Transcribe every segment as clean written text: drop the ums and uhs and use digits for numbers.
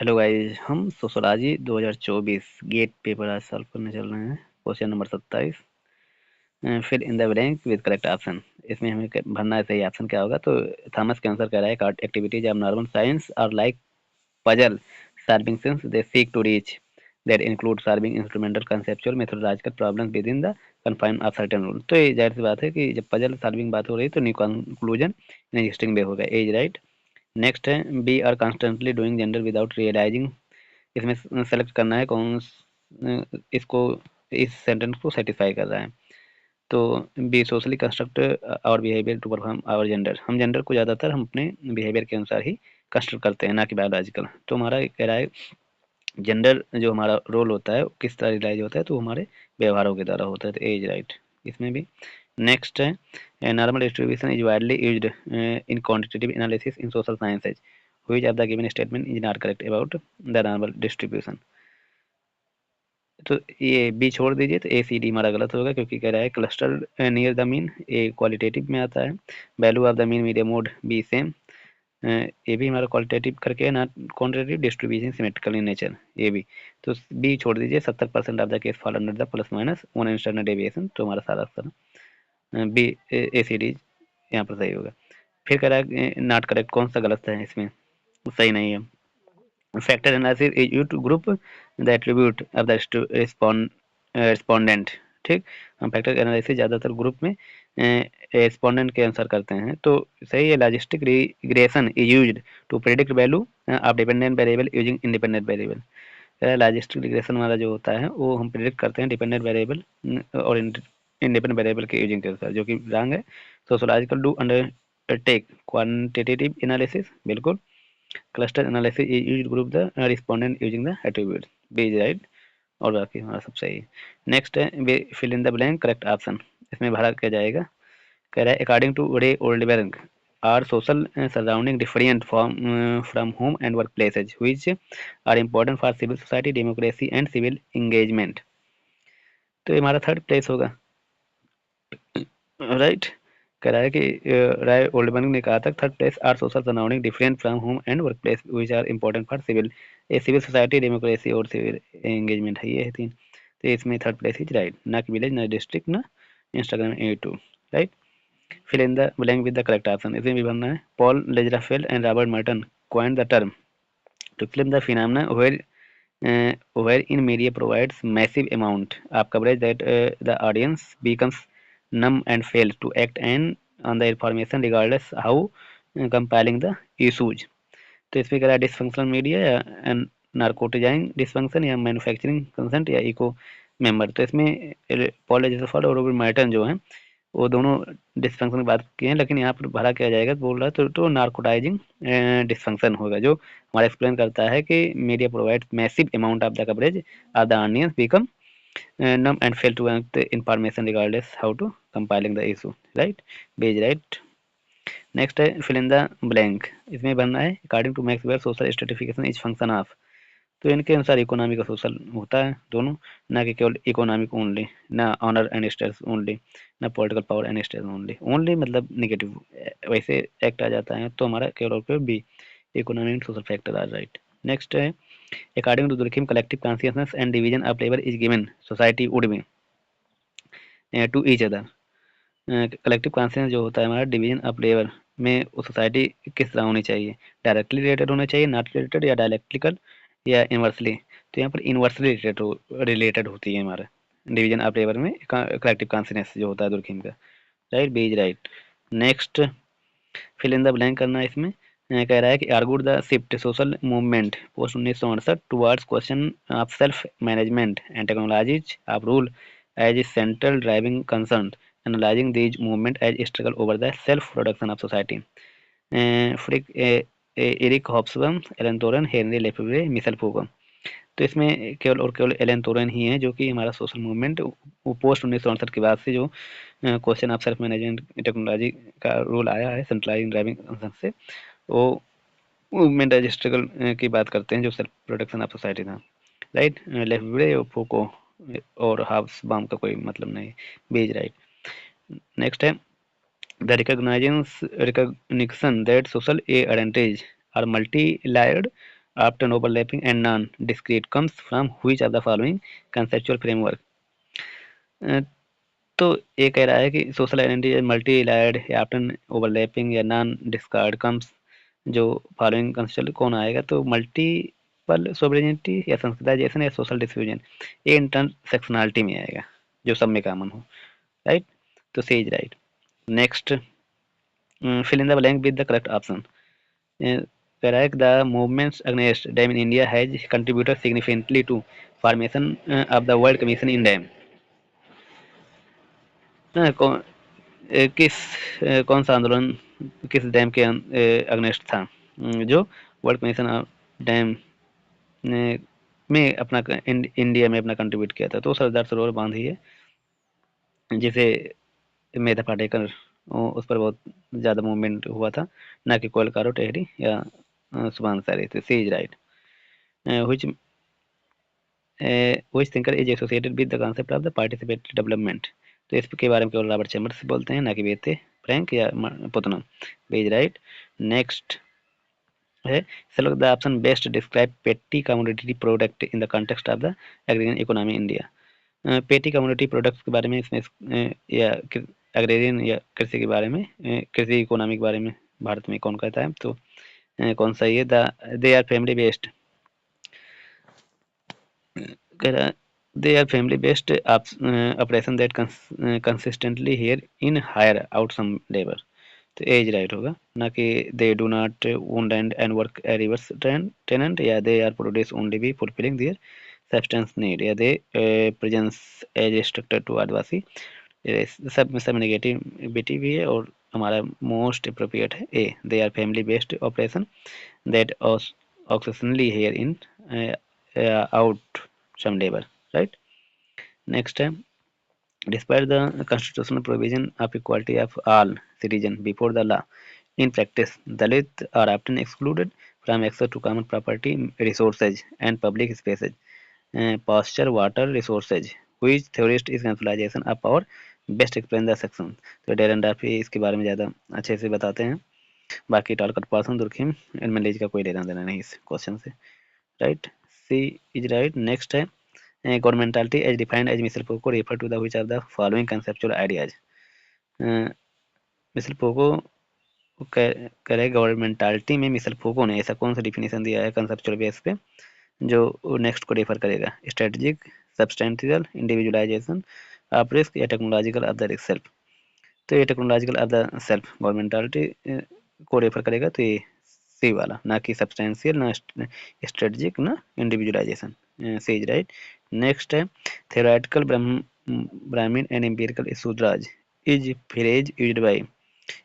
Hello guys, हम sociology 2024 GATE paper आज solve करने चल रहे हैं। Question number 27, fill in the blank with correct option. इसमें हमें भरना है सही ऑप्शन क्या होगा। तो थॉमस के आंसर कह रहा है activities of normal science are like puzzle solving since they seek to reach that include solving instrumental conceptual methodological problems within the confine of certain rule. तो ये जाहिर सी बात है कि जब पजल सॉल्विंग बात हो रही है तो new conclusion in existing way होगा। As right. नेक्स्ट है we are constantly doing gender without realizing. इसमें सेलेक्ट करना है इसको इस सेंटेंस को सेटिस्फाई कर रहा है। तो बी सोशली कंस्ट्रक्ट और behaviour to perform our gender. हम जेंडर को ज़्यादातर हम अपने बिहेवियर के अनुसार ही कंस्ट्रक्ट करते हैं, ना कि बायोलॉजिकल। तो हमारा कह रहा है जेंडर जो हमारा रोल होता है किस तरह रियलाइज होता है, तो हमारे व्यवहारों के द्वारा होता है। तो एज राइट इसमें भी। नेक्स्ट है normal distribution is widely used in quantitative analysis in social sciences which of the given statement is not correct about the normal distribution. तो ये बी छोड़ दीजिए, तो ए सी डी हमारा गलत होगा, क्योंकि कह रहा है cluster near the mean, A qualitative में आता है। Value of the mean medium mode B same, ये भी हमारा क्वालिटेटिव करके है, not quantitative distribution symmetrical in nature, ये भी। तो बी छोड़ दीजिए, 70% of the case fall under the plus minus one standard deviation. तो हमारा सारा आंसर बी ए सी डी यहाँ पर सही होगा। फिर कह रहा है नॉट करेक्ट, कौन सा गलत है इसमें, सही नहीं है। Factor analysis is used to group the attribute of the respondent। ठीक, हम फैक्टर एनालिसिस ज़्यादातर ग्रुप में रिस्पोंडेंट के आंसर करते हैं। तो सही है। Logistic regression is used to predict value of dependent variable using independent variable. Logistic regression वाला जो होता है वो हम प्रेडिक्ट करते हैं डिपेंडेंट वेरिएबल और इंडिपेंडेंट वेरिएबल के यूजिंग के अनुसार, जो कि रॉन्ग है। Sociological do undertake quantitative analysis, बिल्कुल। Cluster analysis is used group the respondent using the attribute, B is right. और बाकी हमारा सब सही है। नेक्स्ट है fill in the blank correct option. इसमें भरा क्या जाएगा। कह रहा है according to Ray Oldenburg are social surrounding different from home and work places which are important for civil society democracy and civil engagement. तो ये हमारा थर्ड प्लेस होगा, राइट। कह रहा है कि राय ओल्डबर्ग ने कहा था third place are social surrounding different from home and work place which are important for civil society democracy और सिविल एंगेजमेंट है, ये है तीन। तो इसमें थर्ड प्लेस इज राइट, ना कि विलेज, ना डिस्ट्रिक्ट, ना Instagram A2, right. Fill in the blank with the correct option. इसमें भी भरना है Paul Lazarsfeld and Robert Merton coined the term to film the phenomena where in media provides massive amount of coverage that the audience becomes numb and fails to act and on the information regardless how compelling the issues। तो इसमें कह रहा है dysfunctional media या नार्कोटिजाइंग dysfunction या manufacturing consent या eco member. तो इसमें पॉल एजरफोर्ड और रॉबर्ट मार्टन जो हैं वो दोनों डिसफंक्शन की बात की हैं, लेकिन यहाँ पर भरा क्या जाएगा बोल रहा है तो नार्कोटाइजिंग डिसफंक्शन होगा, जो हमारा एक्सप्लेन करता है कि media provide massive amount of the coverage of the audience become numb and fail to act the information regardless how to compiling the issue, right, B is right. Next है फिल इन द ब्लैंक। इसमें बनना है according to Maxwell social stratification is function of. तो इनके अनुसार economic और social होता है दोनों, ना कि केवल इकोनॉमिक ओनली, ना ऑनर एंड स्टेटस ओनली, ना political power and status only. Only मतलब निगेटिव वैसे एक्ट आ जाता है। तो हमारा केवल और केवल B economic and social factor are right. Next है according to Durkheim collective consciousness and division of labour is given society would be to each other. Collective conscious जो होता है हमारा डिवीजन ऑफ लेबर में वो सोसाइटी किस तरह होनी चाहिए, डायरेक्टली रिलेटेड होना चाहिए, नॉट रिलेटेड, या डायलेक्ट्रिकल, या इन्वर्सली। तो यहाँ पर इन्वर्सली रिलेटेड होती है हमारा डिवीजन ऑफ लेबर में कलेक्टिव कॉन्शियसनेस जो होता है दुर्खिम का, right, B's right. Next fill in the blank करना है इसमें। कह रहा है कि argued the shift social movement post 1968 towards question of self management and technologies of rule as a central driving concern analysing these movement as struggle over the self production of society. Frick Eric Hobsbawm, Alan Touraine, Henri Lefebvre, Michel Foucault. तो इसमें केवल और केवल Elon थॉरन ही है जो कि हमारा social movement post 1968 के बाद से जो question of self management technology का रूल आया है सेंट्रलाइजिंग ड्राइविंग कंसर्न से, वो मूवमेंट एज स्ट्रगल की बात करते हैं जो सेल्फ प्रोडक्शन ऑफ सोसाइटी था, राइट। लेफेब्रे और फूको और हॉब्सबम का कोई मतलब नहीं, बीज राइट। नेक्स्ट है the recognition that social identities are multi-layered often overlapping and non-discrete comes from which of the following conceptual framework? तो ये कह रहा है कि सोशल आइडेंटिटी मल्टी लायर्ड या ऑफ्टन ओवरलैपिंग या नॉन डिस्कार्ड कम्स जो फॉलोइंग कंसेप्ट कौन आएगा? तो मल्टीपल सोवरेनिटी या संस्कृताइजेशन या सोशल डिफ्यूजन, ये इंटरसेक्शनलिटी में आएगा जो सब में कॉमन हो, राइट? तो C is right. Next, fill in the blank with the correct option. correct the movements against dam in India has contributed significantly to formation of the World Commission in Dam. कौन किस कौन सा आंदोलन किस dam के against था जो world commission of dam में अपना इंडिया में अपना कंट्रीब्यूट किया था? तो सरदार सरोवर बांध ही है, जिसे मेधा पाटेकर उस पर बहुत ज़्यादा मूवमेंट हुआ था, ना कि कोलकारो टेहरी या सुभान सारी। तो C is right. which thinker is associated with the concept of the participatory development? तो इसके बारे में केवल रॉबर्ट चैम्बर्स बोलते हैं, ना कि बेते फ्रैंक या पुतनम। Is right. नेक्स्ट है select the option best describe petty commodity product in the context of the agrarian economy India. Petty commodity products के बारे में इसमें या एग्रीरियन या कृषि के बारे में, कृषि इकोनॉमी के बारे में भारत में कौन कहता है? तो कौन सा ये they are family based, they are family based operation that consistently here in hire out some labor। तो एज राइट होगा, ना कि they do not own land and work a reverse tenant, या they are produce only be fulfilling their substance need, या they presence as structure to Adivasi. सब में सब negativity भी है और हमारा मोस्ट अप्रोप्रिएट है A, they are family based operation that occasionally here in out some labor, right? Next time, despite the constitutional provision of equality of all citizens before the law, in practice Dalit are often excluded from access to common property resources and public spaces, pasture water resources, which theorist is consolidation of power best explain the section। तो Darren डार्फी इसके बारे में ज़्यादा अच्छे से बताते हैं, बाकी टालकट पासन दुर्खिम एनमेलेज का कोई लेना देना नहीं इस क्वेश्चन से, right? C is right. Next है governmentality as defined as Michel Foucault refer to the which of the following conceptual ideas. Michel Foucault कह रहे गवर्नमेंटालिटी में मिसल पोको ने ऐसा कौन सा डिफिनेशन दिया है कंसेप्चुअल बेस पे जो नेक्स्ट को रेफर करेगा? Strategic, substantial, individualization of risk या technological of the risk self. तो ये technological of the self governmentality को रेफर करेगा, तो ये सी वाला, ना कि सब्सटेंशियल, ना स्ट्रेटेजिक, ना individualisation. C is right. Next है theoretical Brahmin and empirical Shudras is phrase used by.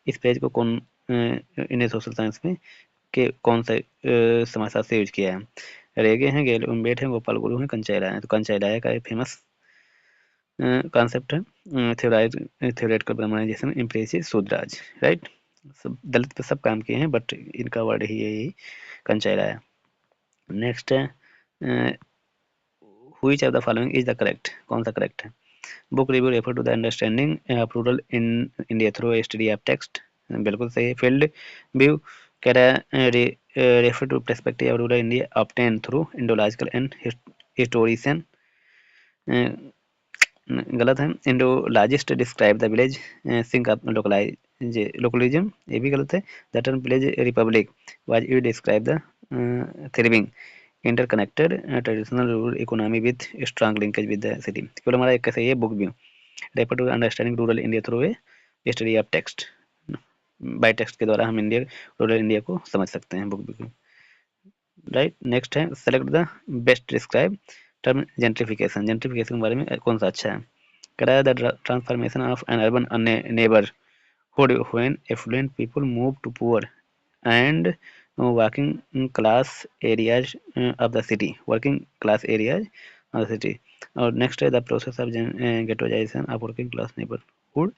इस फ्रेज को कौन इंडियन सोशल साइंस में के कौन सा समाजशास्त्र से यूज किया है? रेगे हैं, गेल उम्बेट है, गोपाल गुरु है, कंचाइला है। तो कंचाइला का फेमस कॉन्सेप्ट है थ्योरेटिकल ब्रह्मनाइजेशन इम्प्रेसिव शूद्राज, राइट? सब दलित पे सब काम किए हैं, बट इनका वर्ड ही यही कंचाइला है। नेक्स्ट है which of the following is the correct, कौन सा करेक्ट है? Book review refer to the understanding of rural in India through a study of text, बिल्कुल सही है। फील्ड व्यू कह रहा है refer to perspective of rural India obtain through Indological and historician, गलत है। Indologist describe the village sink of localism, ये भी गलत है। The term village republic was you describe the थ्रिविंग interconnected traditional rural economy with strong linkage with the city. केवल हमारा एक कैसे ये book view refer to understanding rural India through a study of text, by text के द्वारा हम India rural India को समझ सकते हैं, बुक व्यू, राइट? नेक्स्ट है select the best describe term gentrification. Gentrification के बारे में कौन सा अच्छा है? कह the transformation of N urban neighborhood when affluent people move to poor and working class areas of the city, working class areas of the city। और next है the process of ghettoization of working class neighborhood,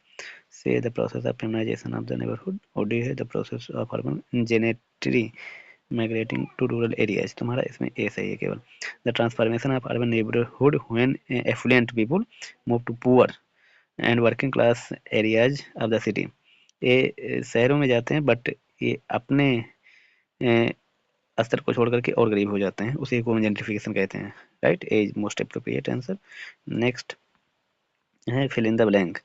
say the process of feminization of the neighborhood, और D है the process of urban gentry migrating to rural areas. तुम्हारा इसमें A सही है केवल। The transformation of urban neighbourhood when affluent people move to poor and working class areas of the city. ये शहरों में जाते हैं, बट ये अपने स्तर को छोड़ करके और गरीब हो जाते हैं, उसी को जेंट्रिफिकेशन कहते हैं, right. As most appropriate answer. Next है fill in the blank.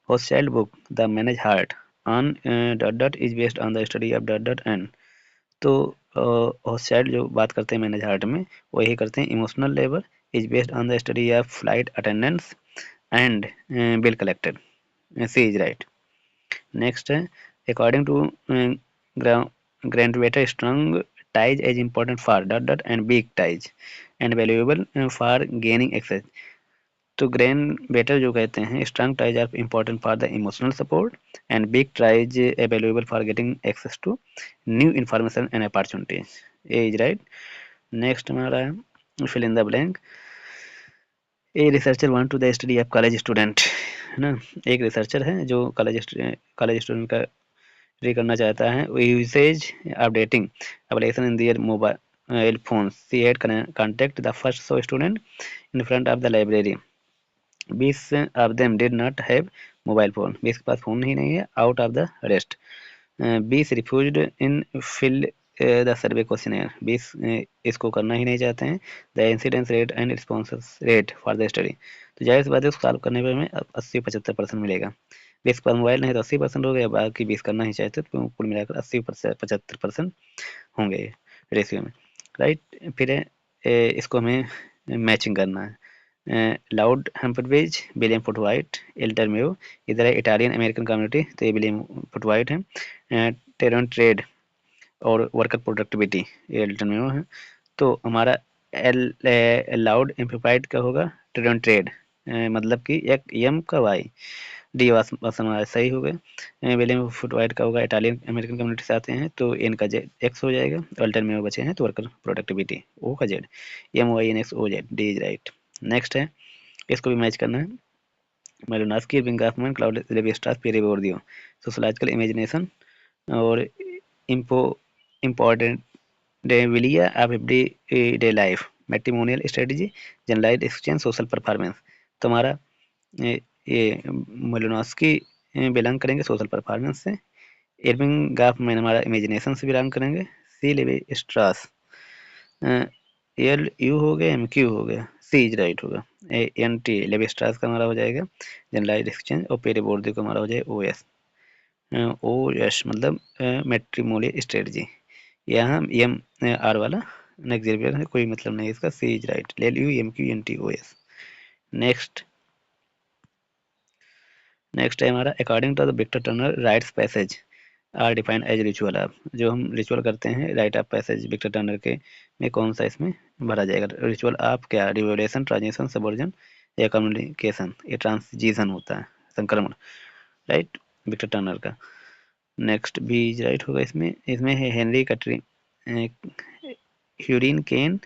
Hochschild book the manage heart on dot dot is based on the study of dot dot and. तो हॉचचाइल्ड जो बात करते हैं मैनेज हार्ट में, वही करते हैं emotional labour is based on the study of flight attendance and bill collected, C is right. Next है according to Granovetter strong ties is important for dot dot and weak ties and valuable for gaining access। तो Granovetter जो कहते हैं strong ties are important for the emotional support and big ties available for getting access to new information and opportunities, A is right. Next हमारा है fill in the blank. A researcher want to the study of college student, है ना। एक researcher है जो college student का study करना चाहता है। Usage updating application in their mobile phone, she had contact the first so student in front of the library. 20 of them did not have mobile phone, 20 के पास फोन ही नहीं है out of the rest. 20 refused in fill the survey question, 20 इसको करना ही नहीं चाहते हैं। The incidence rate and response rate for the study, तो जाहिर सी बात है उसको सॉल्व करने पर हमें 80-75% मिलेगा। 20 के पास मोबाइल नहीं तो 80% हो गया, बाकी 20 करना ही चाहते तो कुल मिलाकर 80-75% होंगे रेशियो में, राइट। फिर इसको हमें मैचिंग करना है। लाउड हम्परवेज, विलियम फुटवाइट, एल्टर मेयो, इधर है इटालियन अमेरिकन कम्युनिटी तो ये विलियम फुटवाइट है। टेरन ट्रेड और वर्कर प्रोडक्टिविटी ये एल्टर मेयो है। तो हमारा लाउड एम्पलीफाइड का होगा टेरन ट्रेड, मतलब कि एक एम का वाई डी हमारा सही हो गए। विलियम फुटवाइट का होगा इटालियन अमेरिकन कम्युनिटी से आते हैं तो एन का जेड एक्स हो जाएगा, अल्टर में बचे हैं तो वर्कर प्रोडक्टिविटी ओ का Z, M Y N X O Z, D is right. Next है इसको भी मैच करना है। Malinowski, Goffman, Claude Levi Strauss, Pierre Bourdieu, sociological imagination और इम्पो इम्पोर्टेंटेबिलिटी of everyday life, matrimonial strategy, generalised exchange, social performance. तो हमारा ये मेलोनास्की बिलोंग करेंगे सोशल परफॉर्मेंस से, इरविंग गाफमैन हमारा इमेजिनेशन से बिलोंग करेंगे, C Levi Strauss L U हो गया एम क्यू हो गया, सी इज राइट होगा। एन टी लेवी स्ट्रॉस का हमारा हो जाएगा जनरलाइज्ड एक्सचेंज और पेरे बोर्डियो का हमारा हो जाएगा ओ एस। ओ एस मतलब मैट्रिमोनियल स्ट्रेटजी, यहाँ एम आर वाला नेक्स्ट है, कोई मतलब नहीं इसका, C is right. L U M Q N T O S. Next है हमारा according to the Victor Turner rites passage are defined as ritual of, जो हम रिचुअल करते हैं rite of passage Victor Turner के में कौन सा इसमें भरा जाएगा। रिचुअल ऑफ क्या, रिवोल्यूशन, ट्रांजिशन, सबवर्जन या कम्युनिकेशन, ये ट्रांसजीशन होता है, संक्रमण, राइट, विक्टर टर्नर का। नेक्स्ट बी इज राइट होगा इसमें। इसमें है Henry hurricane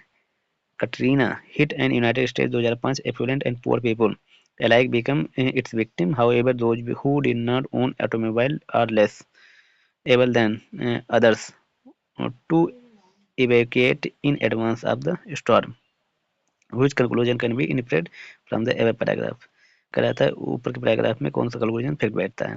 Katrina hit and United States 2005 affluent and poor people alike become its victim. However, those who did not own automobile are less able than others to evacuate in advance of the storm. Which conclusion can be inferred from the above paragraph? कह रहा था ऊपर के paragraph में कौन सा conclusion fit बैठता है।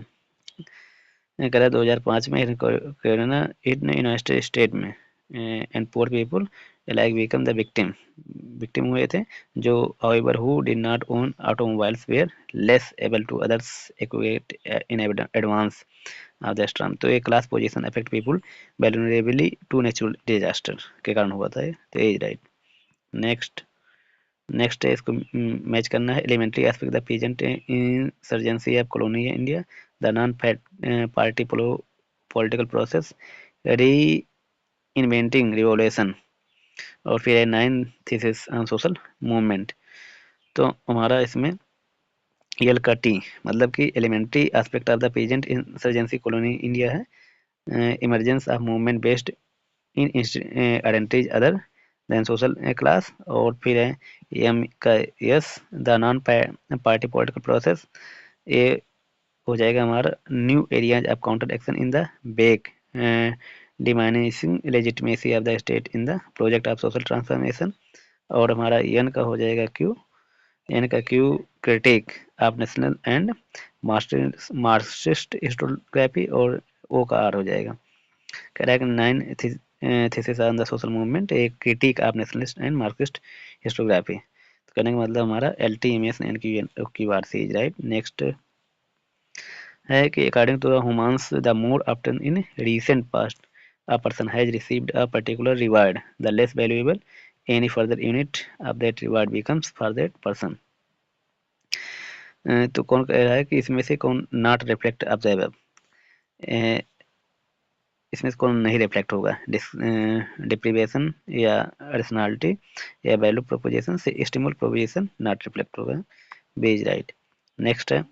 कह रहा है 2005 में कोरोना इन यूनाइटेड स्टेट में and poor people like become the victim हुए थे, जो however who did not own automobiles were less able to others evacuate in advance of the storm। तो ये class position affect people vulnerably to natural disaster के कारण हुआ था ये, तो ये राइट। नेक्स्ट है इसको मैच करना है। Elementary aspect the present insurgency of colony India, the non party political process, reinventing revolution और फिर है 9 थीसिस ऑन सोशल मूवमेंट। तो हमारा इसमें यल का टी मतलब कि elementary aspect of the present insurgency colony India है, emergence of movement based in identities other than social class, और फिर है एम का यस the non party political process, ये हो जाएगा हमारा new areas of counter action in the back diminishing legitimacy of the state in the project of social transformation, और हमारा एन का हो जाएगा क्यू, एन का क्यू critique of national and Marxist historiography, और ओ का आर हो जाएगा। कह रहा है कि 9 thesis on the social movement, A critic of nationalist and Marxist historiography. तो कहने का मतलब हमारा LTMS की वार्सी इज राइट। नेक्स्ट है कि according to the humans the more often in recent past a person has received a particular reward, the less valuable any further unit of that reward becomes for that person। तो कौन कह रहा है कि इसमें से कौन नॉट रिफ्लेक्ट ऑब्जर्व, इसमें से कौन नहीं रिफ्लेक्ट होगा, डिप्रीवेशन या एडिशनलिटी या वैल्यू प्रोपोजिशन से स्टिमुल प्रोपोजिशन नॉट रिफ्लेक्ट होगा, बी इज राइट। नेक्स्ट है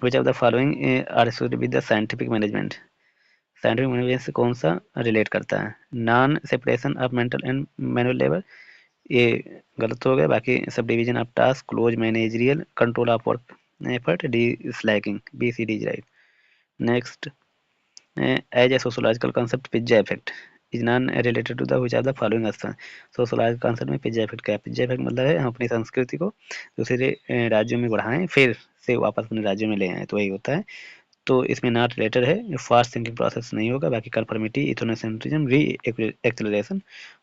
which of the following are associated with the scientific management, scientific management से कौन सा रिलेट करता है, non separation of mental and manual labour, ये गलत हो गया। बाकी सब division of task, close managerial control of work effort, deskilling, B C D is right. Next as a sociological concept pizza effect is non related to the which of the following answer. Sociological concept में pizza effect क्या है, pizza effect मतलब है हम अपनी संस्कृति को दूसरे राज्यों में बढ़ाएं फिर से वापस अपने राज्यों में ले आएं, तो वही होता है। तो इसमें नॉट रिलेटेड है, फास्ट थिंकिंग प्रोसेस नहीं होगा। बाकी कन्फर्मिटी, इथोनोसेंट्रिज्म, री एक्सेलरेशन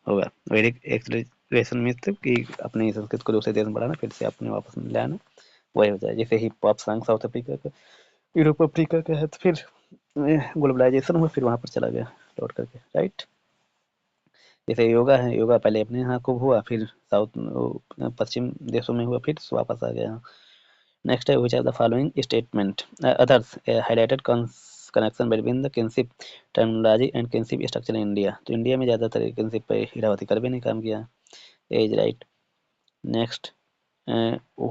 होगा। वेरिक एक्सेलरेशन में तो कि अपनी संस्कृति को दूसरे देश में बढ़ाना फिर से अपने वापस में ले आना, वही होता है। जैसे hip hop song south Africa का, यूरोप अफ्रीका का है, तो फिर ग्लोबलाइजेशन हुआ फिर वहां पर चला गया लौट करके, राइट। जैसे योगा है, योगा पहले अपने यहाँ खूब हुआ फिर साउथ पश्चिम देशों में हुआ फिर वापस आ गया। नेक्स्ट है which are the following statement others highlighted connection between the kinship terminology and kinship structure in India. तो इंडिया में ज़्यादातर किनशिप पे हीरावती करबे ने काम किया, as right. Next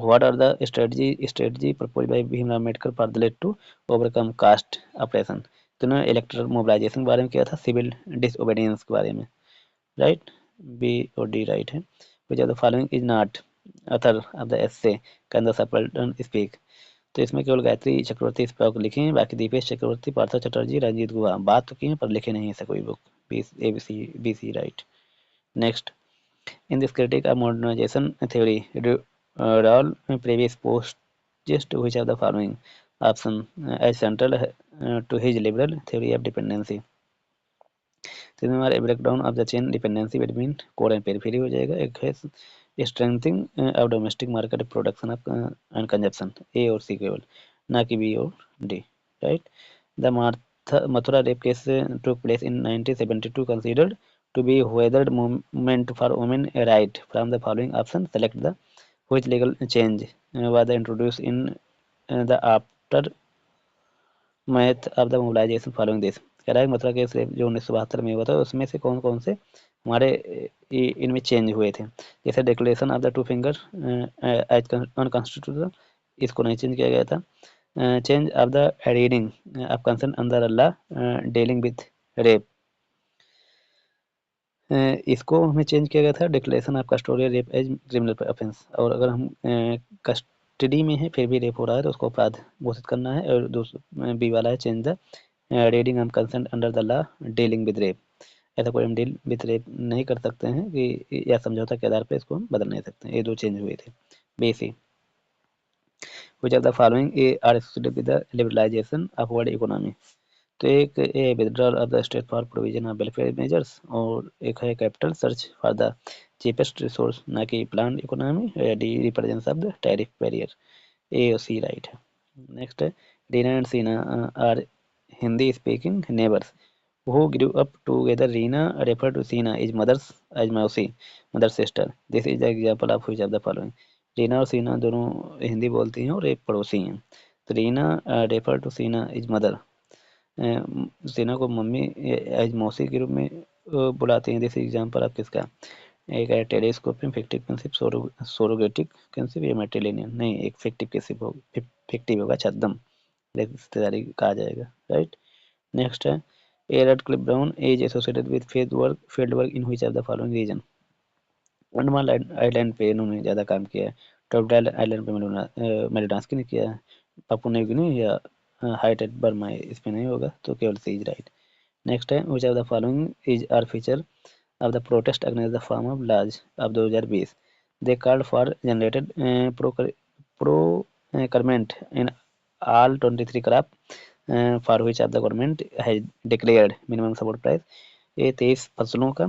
what are the strategy proposed by Bhimrao Ambedkar for the let to overcome caste operation. तो ना electoral mobilisation के बारे में किया था, सिविल डिसओबीडियंस के बारे में, राइट, बी और डी राइट है। Which of the following is not author of the essay can the subaltern speak. तो इसमें केवल गायत्री चक्रवर्ती इस पर लिखे हैं, बाकी दीपेश चक्रवर्ती, पार्थ चटर्जी, रंजीत गुहा बात तो की है पर लिखे नहीं ऐसा कोई book, B C right. Next in this critique of modernization theory, Rawl previous post which of the following option as central to his liberal theory of dependency। तो इसमें हमारे break down of the chain dependency between core and periphery हो जाएगा। एक है strengthening of domestic market production of and consumption, A और C केवल, ना कि बी और D, right. The Mathura rape case took place in 1972 considered to be weathered movement for women right from the following option select the which legal change was introduced in the aftermath of the mobilization following this। कह रहा है Mathura case rape जो 1972 में हुआ था उसमें से कौन कौन से हमारे इनमें चेंज हुए थे। जैसे declaration of the two finger as unconstitutional, इसको नहीं चेंज किया गया था। change of the reading of consent under a law dealing with rape, इसको हमें चेंज किया गया था declaration of custodial rape as criminal offence. और अगर हम कस्टडी में है फिर भी रेप हो रहा है तो उसको अपराध घोषित करना है। और दूसरा बी वाला है change the reading of consent under the law dealing with rape. ऐसा कोई हम डील विद रेप नहीं कर सकते हैं कि या समझौता के आधार पर इसको हम बदल नहीं सकते हैं। ये दो चेंज हुए थे। B C which of the following are associated with the liberalization of world economy। तो एक withdrawal of the state for provision of welfare measures और एक है capital search for the cheapest resource, ना कि प्लान इकोनॉमी, या D represents of the tariff barrier, A और C right है। नेक्स्ट है Reena and Seena are Hindi speaking neighbours who grew up together। Reena refer to Seena is mother's as मौसी, mother sister। This is the example of which of the following। Reena और सीना दोनों हिंदी बोलती हैं और एक पड़ोसी हैं। तो रीना रेफर टू सीना इज मदर, सीना को मम्मी एज मौसी के रूप में बुलाते हैं। जैसे एग्जाम्पल आप किसका, एक है टेलीस्कोपिंग, फिक्टिव किनशिप, सोरोगेटिक किनशिप, या मैट्रिलिनियन। नहीं, एक फिक्टिव किनशिप होगा, फिक्टिव होगा, छद्म रिश्तेदारी कहा जाएगा, राइट। नेक्स्ट है A Radcliffe Brown is associated with field work in which of the following region. Andaman island पे इन्होंने ज़्यादा काम किया है। टॉर्टोइल आइलैंड पे मेलिनोस्की ने किया है। पापुआ न्यू गिनी या हाइट एट बर्मा, इसमें नहीं होगा तो केवल सी इज राइट। नेक्स्ट है which of the following is are feature of the protest against the farm of laws of 2020। They called for generated procurement in all 23 crop for which of the government has declared minimum support price। ये 23 फसलों का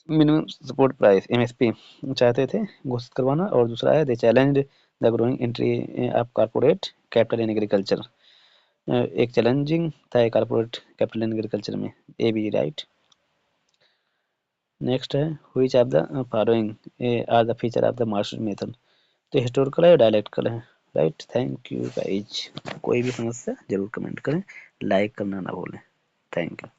minimum support price MSP चाहते थे घोषित करवाना। और दूसरा है they challenge the growing entry of corporate capital in agriculture. एक चैलेंजिंग था कारपोरेट कैपिटल इन एग्रीकल्चर में, ए बी राइट। नेक्स्ट है which of the following are the feature of the Marshall method. तो हिस्टोरिकल है dialectical है, right. Thank you guys. कोई भी समस्या जरूर कमेंट करें, लाइक करना ना भूलें। Thank you.